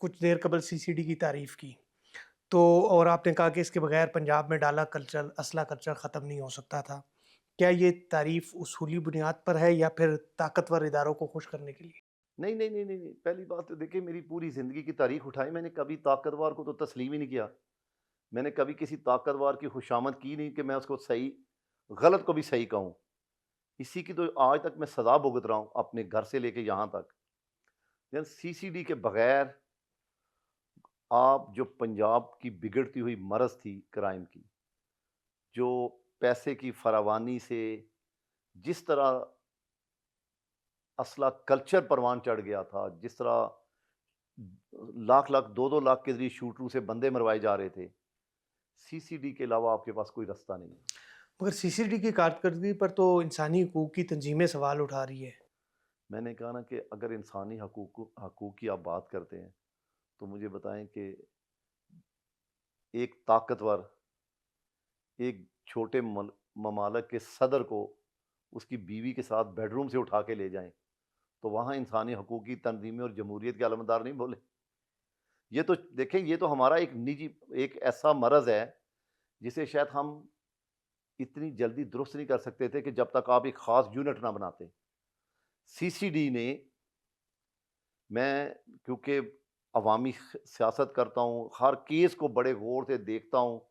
कुछ देर कबल सीसीडी की तारीफ़ की। तो और आपने कहा कि इसके बगैर पंजाब में डाला कल्चर, असला कल्चर ख़त्म नहीं हो सकता था। क्या ये तारीफ़ उसूली बुनियाद पर है या फिर ताकतवर इदारों को खुश करने के लिए? नहीं, नहीं, नहीं, नहीं, नहीं। पहली बात तो देखिए मेरी पूरी ज़िंदगी की तारीख़ उठाई, मैंने कभी ताकतवर को तो तस्लीम ही नहीं किया। मैंने कभी किसी ताकतवर की खुशामद की नहीं कि मैं उसको सही गलत को भी सही कहूँ। इसी की तो आज तक मैं सज़ा भुगत रहा हूँ अपने घर से लेके यहाँ तक। यानी सीसीडी के बगैर आप जो पंजाब की बिगड़ती हुई मरज़ थी क्राइम की, जो पैसे की फरावानी से जिस तरह असला कल्चर परवान चढ़ गया था, जिस तरह लाख-लाख, 2-2 लाख के ज़रिए शूटरों से बंदे मरवाए जा रहे थे, सीसीडी के अलावा आपके पास कोई रास्ता नहीं है। मगर सीसीडी की कारकर्दगी पर तो इंसानी हकूक की तंजीमें सवाल उठा रही है। मैंने कहा ना कि अगर इंसानी हकूक़ की आप बात करते हैं, तो मुझे बताएँ कि एक ताकतवर, एक छोटे ममालिक के सदर को उसकी बीवी के साथ बेडरूम से उठा के ले जाएँ, तो वहाँ इंसानी हकूक़ की तंज़ीमें और जमहूरियत के अलमदार नहीं बोले। ये तो देखें, ये तो हमारा एक निजी एक ऐसा मरज़ है, जिसे शायद हम इतनी जल्दी दुरुस्त नहीं कर सकते थे कि जब तक आप एक ख़ास यूनिट ना बनाते। सीसीडी ने मैं क्योंकि अवामी सियासत करता हूँ, हर केस को बड़े गौर से देखता हूँ।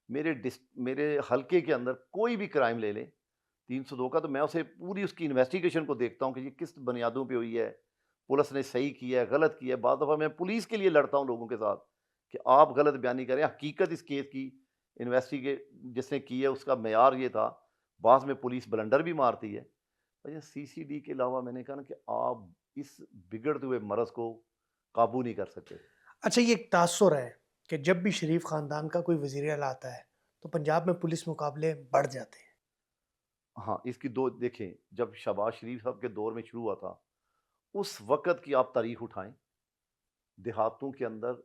मेरे हलके के अंदर कोई भी क्राइम ले लें, 302 का, तो मैं उसे पूरी उसकी इन्वेस्टिगेशन को देखता हूँ कि ये किस बुनियादों पे हुई है, पुलिस ने सही किया है, गलत किया है। बाद दफ़ा मैं पुलिस के लिए लड़ता हूँ लोगों के साथ कि आप गलत बयानी करें, हकीकत इस केस की इन्वेस्टिगेट जिसने की है उसका मेयार ये था, बाद में पुलिस ब्लंडर भी मारती है। अच्छा, सीसीडी के अलावा मैंने कहा ना कि आप इस बिगड़ते हुए मरज़ को काबू नहीं कर सकते। अच्छा, ये एक तासुर है कि जब भी शरीफ ख़ानदान का कोई वज़ीर आला आता है, तो पंजाब में पुलिस मुकाबले बढ़ जाते हैं। हाँ, इसकी 2 देखें, जब शहबाज शरीफ साहब के दौर में शुरू हुआ था, उस वक़्त की आप तारीख़ उठाएँ, देहातों के अंदर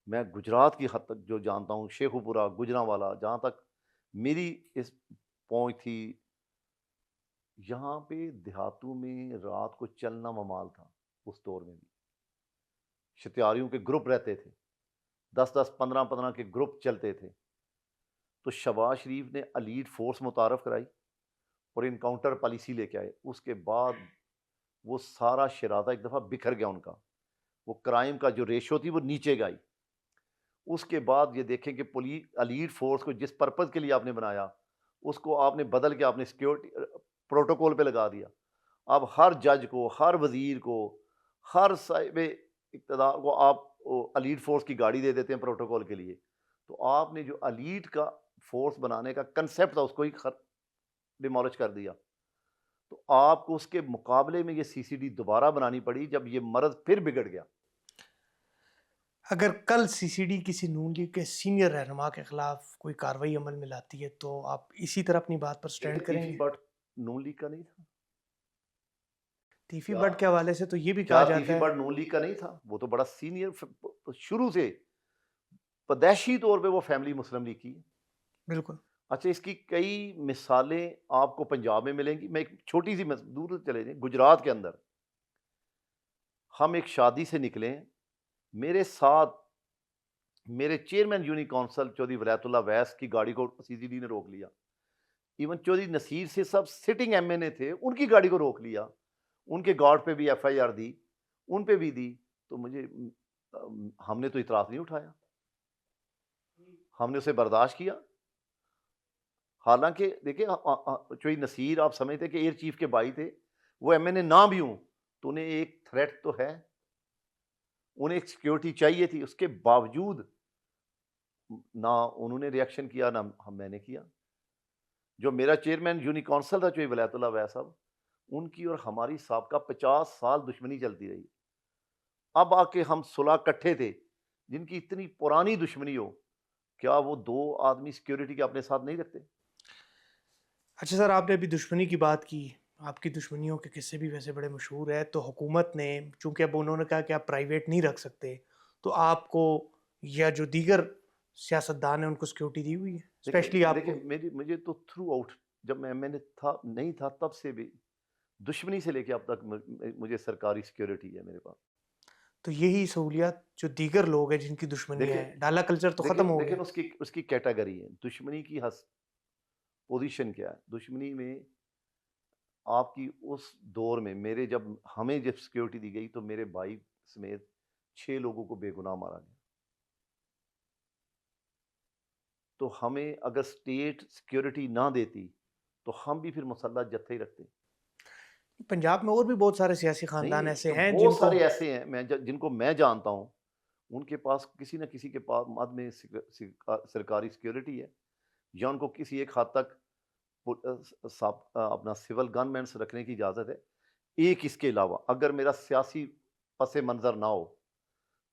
मैं गुजरात की हद तक जो जानता हूँ, शेखुपुरा, गुजरांवाला, जहाँ तक मेरी इस पहुँच थी, यहाँ पे देहातों में रात को चलना ममाल था, उस दौर में भी। शतियारियों के ग्रुप रहते थे, 10-10, 15-15 के ग्रुप चलते थे। तो शहबाज शरीफ ने एलीट फ़ोर्स मुतारफ़ कराई और एनकाउंटर पॉलिसी लेके आए। उसके बाद वो सारा शराधा एक दफ़ा बिखर गया उनका। वो क्राइम का जो रेशो थी वो नीचे गई। उसके बाद ये देखें कि एलीट फ़ोर्स को जिस पर्पज़ के लिए आपने बनाया, उसको आपने बदल के आपने सिक्योरिटी प्रोटोकॉल पे लगा दिया। अब हर जज को, हर वज़ीर को, हर साहिब इक़्तिदार को आप एलीट फ़ोर्स की गाड़ी दे देते हैं प्रोटोकॉल के लिए। तो आपने जो एलीट का फ़ोर्स बनाने का कांसेप्ट था उसको ही डिमोलिश कर दिया। तो आपको उसके मुकाबले में ये सीसीडी दोबारा बनानी पड़ी जब ये मर्ज़ फिर बिगड़ गया। अगर कल सीसीडी किसी नून लीग के सीनियर रहनुमा के खिलाफ कोई कार्रवाई अमल में लाती है, तो आप इसी तरह अपनी बात पर देखिए, स्टैंड तीफी करेंगे? बट नून लीग का नहीं था। तीफी क्या बट के हवाले से तो ये भी कहा क्या जाता तीफी है। बट नून लीग का नहीं था? वो तो बड़ा सीनियर शुरू से पैदाइशी तौर पे वो फैमिली मुस्लिम लीग की है। बिल्कुल। अच्छा, इसकी कई मिसालें आपको पंजाब में मिलेंगी। मैं एक छोटी-सी दूर चले जाएँ, गुजरात के अंदर हम एक शादी से निकले हैं, मेरे साथ मेरे चेयरमैन यूनियन काउंसिल चौधरी वलायतुल्लाह वैस की गाड़ी को सीसीडी ने रोक लिया। इवन चौधरी नसीर से सब सिटिंग एमएनए थे, उनकी गाड़ी को रोक लिया। उनके गार्ड पे भी एफआईआर दी, उन पे भी दी। तो हमने तो इतराज़ नहीं उठाया, हमने उसे बर्दाश्त किया। हालाँकि देखिए चौधरी नसीर आप समझते कि एयर चीफ के भाई थे, वो एमएनए ना भी हों, तो उन्हें एक थ्रेट तो है, उन्हें एक सिक्योरिटी चाहिए थी, उसके बावजूद ना उन्होंने रिएक्शन किया, ना मैंने किया। जो मेरा चेयरमैन यूनियन काउंसिल था चौधरी वलायतुल्लाह वैस साहब, उनकी और हमारी साबका 50 साल दुश्मनी चलती रही। अब आके हम सुलह इकट्ठे थे, जिनकी इतनी पुरानी दुश्मनी हो, क्या वो 2 आदमी सिक्योरिटी के अपने साथ नहीं रखते? अच्छा सर, आपने अभी दुश्मनी की बात की। आपकी दुश्मनियों के किस्से भी वैसे बड़े मशहूर हैं, तो हुकूमत ने चूँकि अब उन्होंने कहा कि आप प्राइवेट नहीं रख सकते, तो आपको या जो दीगर सियासतदान हैं, उनको सिक्योरिटी दी हुई है? देखिए स्पेशली देखिए आपको? मेरी मुझे तो थ्रू आउट जब मैंने था नहीं था तब से भी दुश्मनी से लेके अब तक मुझे सरकारी सिक्योरिटी है मेरे पास। तो यही सहूलियत जो दीगर लोग हैं जिनकी दुश्मनी है, देखें डाला कल्चर तो ख़त्म लेकिन हो लेकिन गया। उसकी उसकी कैटेगरी है, दुश्मनी की हस पोजीशन क्या है? दुश्मनी में आपकी उस दौर में मेरे जब हमें जब सिक्योरिटी दी गई तो मेरे भाई समेत 6 लोगों को बेगुनाह मारा गया। तो हमें अगर स्टेट सिक्योरिटी ना देती, तो हम भी फिर मुसल्लह जत्थे ही रखते। पंजाब में और भी बहुत सारे सियासी नहीं, ख़ानदान ऐसे तो हैं बहुत जिनको सारे ऐसे हैं जिनको मैं जानता हूँ, उनके पास किसी न किसी के पास मद में सरकारी सिक्योरिटी है या उनको किसी एक हद तक अपना सिविल गनमैन्स रखने की इजाज़त है। एक इसके अलावा अगर मेरा सियासी पस मंज़र ना हो,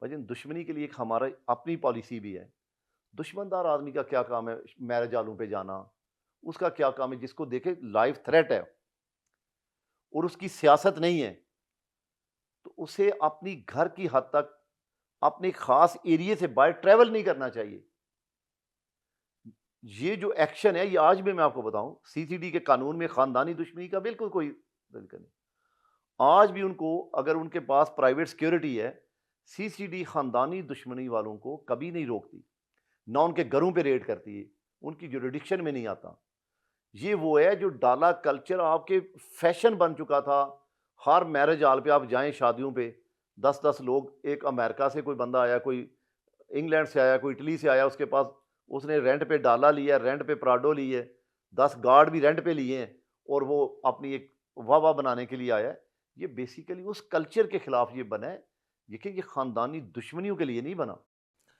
भाईजान दुश्मनी के लिए एक हमारा अपनी पॉलिसी भी है। दुश्मनदार आदमी का क्या काम है मैरिज हालों पे जाना, उसका क्या काम है जिसको देखे लाइफ थ्रेट है और उसकी सियासत नहीं है, तो उसे अपनी घर की हद तक अपने खास एरिया से बाहर ट्रैवल नहीं करना चाहिए। ये जो एक्शन है ये आज भी मैं आपको बताऊं सीसीडी के कानून में खानदानी दुश्मनी का बिल्कुल कोई तरीका नहीं। आज भी उनको अगर उनके पास प्राइवेट सिक्योरिटी है, सीसीडी खानदानी दुश्मनी वालों को कभी नहीं रोकती, ना उनके घरों पे रेड करती है, उनकी जुरिडिक्शन में नहीं आता। ये वो है जो डाला कल्चर आपके फैशन बन चुका था। हर मैरिज हॉल पे आप जाएं शादियों पे 10-10 लोग, एक अमेरिका से कोई बंदा आया, कोई इंग्लैंड से आया, कोई इटली से आया, उसके पास उसने रेंट पे डाला लिया, रेंट पे प्राडो ली है, 10 गार्ड भी रेंट पे लिए हैं और वो अपनी एक वाह बनाने के लिए आया है। ये बेसिकली उस कल्चर के खिलाफ ये बना है, ये कि ये खानदानी दुश्मनियों के लिए नहीं बना।